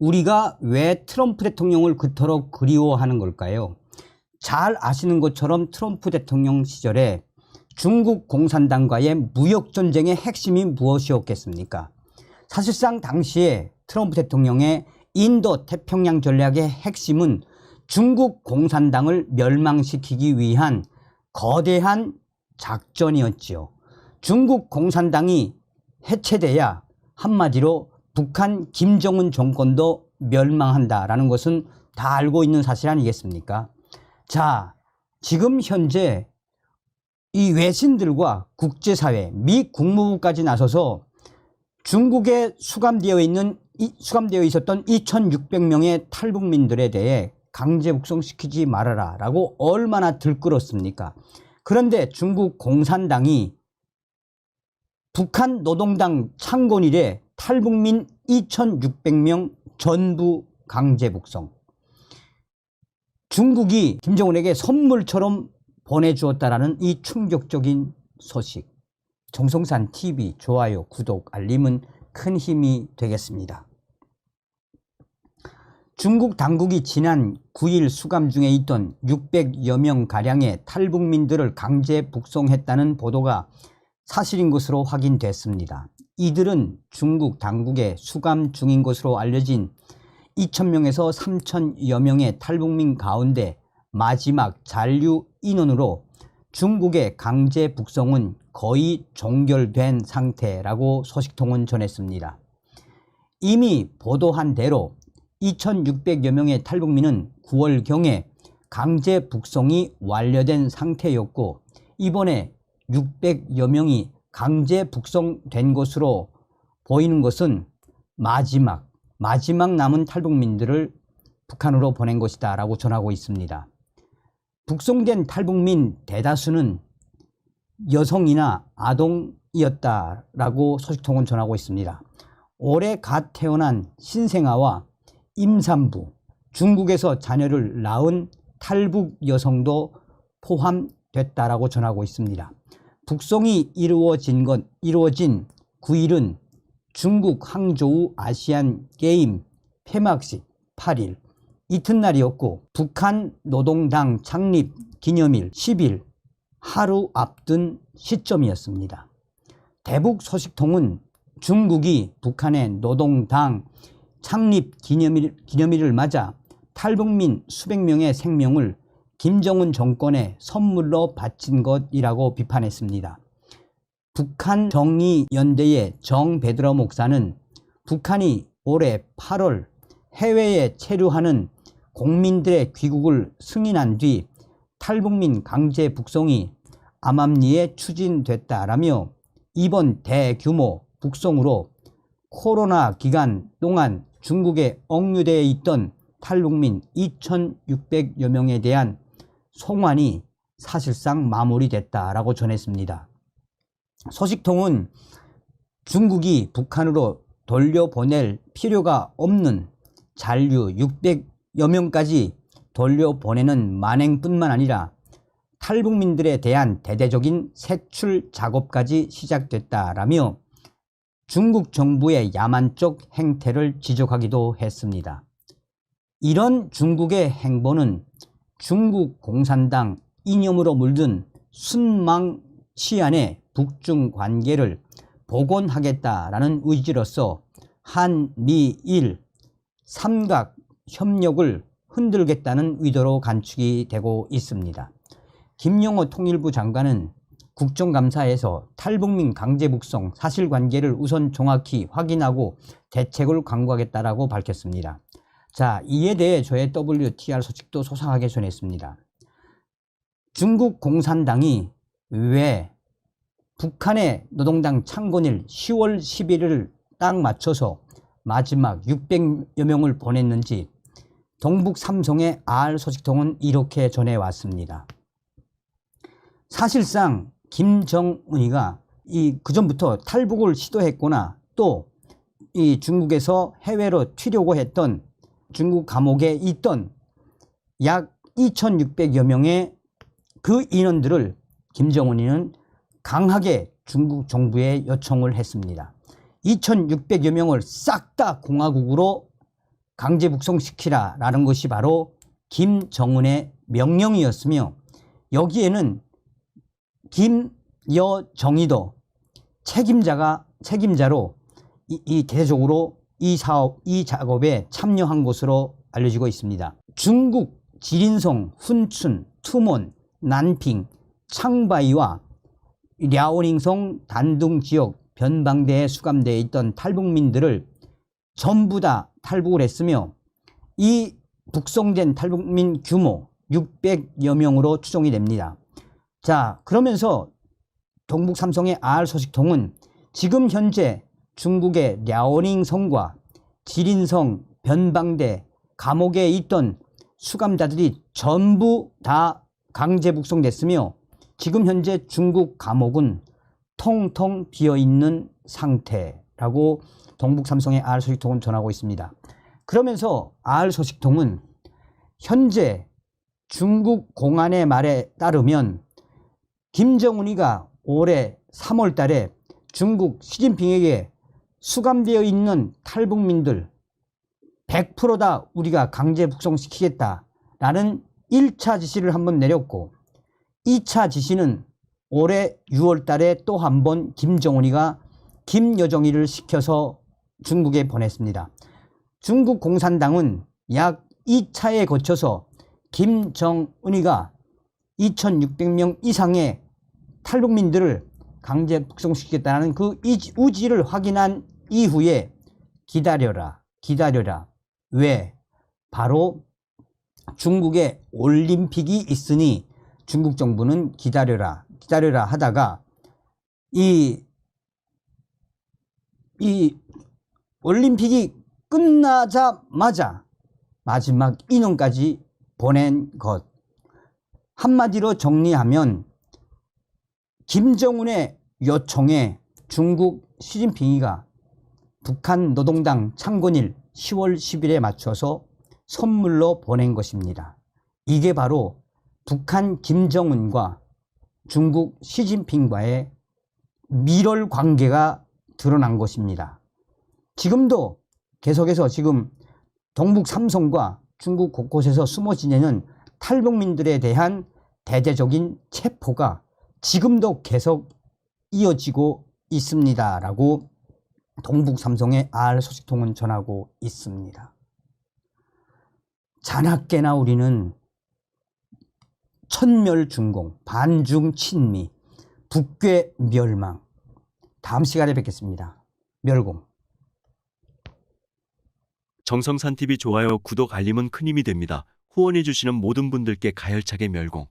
우리가 왜 트럼프 대통령을 그토록 그리워하는 걸까요? 잘 아시는 것처럼 트럼프 대통령 시절에 중국 공산당과의 무역전쟁의 핵심이 무엇이었겠습니까? 사실상 당시에 트럼프 대통령의 인도 태평양 전략의 핵심은 중국 공산당을 멸망시키기 위한 거대한 작전이었지요. 중국 공산당이 해체돼야 한마디로 북한 김정은 정권도 멸망한다라는 것은 다 알고 있는 사실 아니겠습니까? 자, 지금 현재 이 외신들과 국제사회, 미 국무부까지 나서서 중국에 수감되어 있었던 2,600명의 탈북민들에 대해 강제 북송시키지 말아라 라고 얼마나 들끓었습니까? 그런데 중국 공산당이 북한 노동당 창건일에 탈북민 2,600명 전부 강제 북송. 중국이 김정은에게 선물처럼 보내주었다라는 이 충격적인 소식. 정성산 TV 좋아요, 구독, 알림은 큰 힘이 되겠습니다. 중국 당국이 지난 9일 수감 중에 있던 600여 명 가량의 탈북민들을 강제 북송했다는 보도가 사실인 것으로 확인됐습니다. 이들은 중국 당국의 수감 중인 것으로 알려진 2,000명에서 3,000여 명의 탈북민 가운데 마지막 잔류 인원으로 중국의 강제 북송은 거의 종결된 상태라고 소식통은 전했습니다. 이미 보도한 대로 2,600여 명의 탈북민은 9월경에 강제 북송이 완료된 상태였고, 이번에 600여 명이 강제 북송된 것으로 보이는 것은 마지막 남은 탈북민들을 북한으로 보낸 것이다 라고 전하고 있습니다. 북송된 탈북민 대다수는 여성이나 아동이었다라고 소식통은 전하고 있습니다. 올해 갓 태어난 신생아와 임산부, 중국에서 자녀를 낳은 탈북 여성도 포함됐다라고 전하고 있습니다. 북송이 이루어진 9일은 중국 항저우 아시안 게임 폐막식 8일 이튿날이었고, 북한 노동당 창립 기념일 10일 하루 앞둔 시점이었습니다. 대북 소식통은 중국이 북한의 노동당 창립 기념일을 맞아 탈북민 수백 명의 생명을 김정은 정권에 선물로 바친 것이라고 비판했습니다. 북한 정의연대의 정베드로 목사는 북한이 올해 8월 해외에 체류하는 공민들의 귀국을 승인한 뒤 탈북민 강제 북송이 암암리에 추진됐다라며 이번 대규모 북송으로 코로나 기간 동안 중국에 억류되어 있던 탈북민 2,600여 명에 대한 송환이 사실상 마무리됐다라고 전했습니다. 소식통은 중국이 북한으로 돌려보낼 필요가 없는 잔류 600여 명까지 돌려보내는 만행뿐만 아니라 탈북민들에 대한 대대적인 색출 작업까지 시작됐다라며 중국 정부의 야만적 행태를 지적하기도 했습니다. 이런 중국의 행보는 중국 공산당 이념으로 물든 순망 치안의 북중 관계를 복원하겠다라는 의지로서 한미일 삼각 협력을 흔들겠다는 의도로 간축이 되고 있습니다. 김영호 통일부 장관은 국정감사에서 탈북민 강제 북송 사실관계를 우선 정확히 확인하고 대책을 강구하겠다라고 밝혔습니다. 자, 이에 대해 저의 WTR 소식도 소상하게 전했습니다. 중국 공산당이 왜 북한의 노동당 창건일 10월 11일을 딱 맞춰서 마지막 600여 명을 보냈는지 동북 삼성의 R 소식통은 이렇게 전해왔습니다. 사실상 김정은이가 그전부터 탈북을 시도했거나 또 이 중국에서 해외로 튀려고 했던 중국 감옥에 있던 약 2,600여 명의 그 인원들을 김정은이는 강하게 중국 정부에 요청을 했습니다. 2,600여 명을 싹 다 공화국으로 강제 북송시키라라는 것이 바로 김정은의 명령이었으며 여기에는 김여정이도 책임자로 대대적으로 이 작업에 참여한 것으로 알려지고 있습니다. 중국 지린성, 훈춘, 투몬, 난핑, 창바이와 랴오닝성 단둥 지역 변방대에 수감되어 있던 탈북민들을 전부 다 탈북을 했으며 이 북송된 탈북민 규모 600여 명으로 추정이 됩니다. 자, 그러면서 동북 삼성의 R 소식통은 지금 현재 중국의 랴오닝성과 지린성 변방대 감옥에 있던 수감자들이 전부 다 강제 북송됐으며 지금 현재 중국 감옥은 텅텅 비어있는 상태라고 동북 삼성의 R 소식통은 전하고 있습니다. 그러면서 R 소식통은 현재 중국 공안의 말에 따르면 김정은이가 올해 3월 달에 중국 시진핑에게 수감되어 있는 탈북민들 100% 다 우리가 강제 북송시키겠다라는 1차 지시를 한번 내렸고 2차 지시는 올해 6월 달에 또 한 번 김정은이가 김여정이를 시켜서 중국에 보냈습니다. 중국 공산당은 약 2차에 거쳐서 김정은이가 2600명 이상의 탈북민들을 강제 북송시키겠다는 그 의지를 확인한 이후에 기다려라. 왜? 바로 중국에 올림픽이 있으니 중국 정부는 기다려라 하다가 이 올림픽이 끝나자마자 마지막 인원까지 보낸 것. 한마디로 정리하면 김정은의 요청에 중국 시진핑이가 북한 노동당 창건일 10월 10일에 맞춰서 선물로 보낸 것입니다. 이게 바로 북한 김정은과 중국 시진핑과의 밀월 관계가 드러난 것입니다. 지금도 계속해서 지금 동북 삼성과 중국 곳곳에서 숨어 지내는 탈북민들에 대한 대대적인 체포가 지금도 계속 이어지고 있습니다라고 동북 삼성의 R 소식통은 전하고 있습니다. 자나깨나 우리는 천멸중공, 반중친미, 북괴 멸망. 다음 시간에 뵙겠습니다. 멸공. 정성산 TV 좋아요, 구독, 알림은 큰 힘이 됩니다. 후원해 주시는 모든 분들께 가열차게 멸공.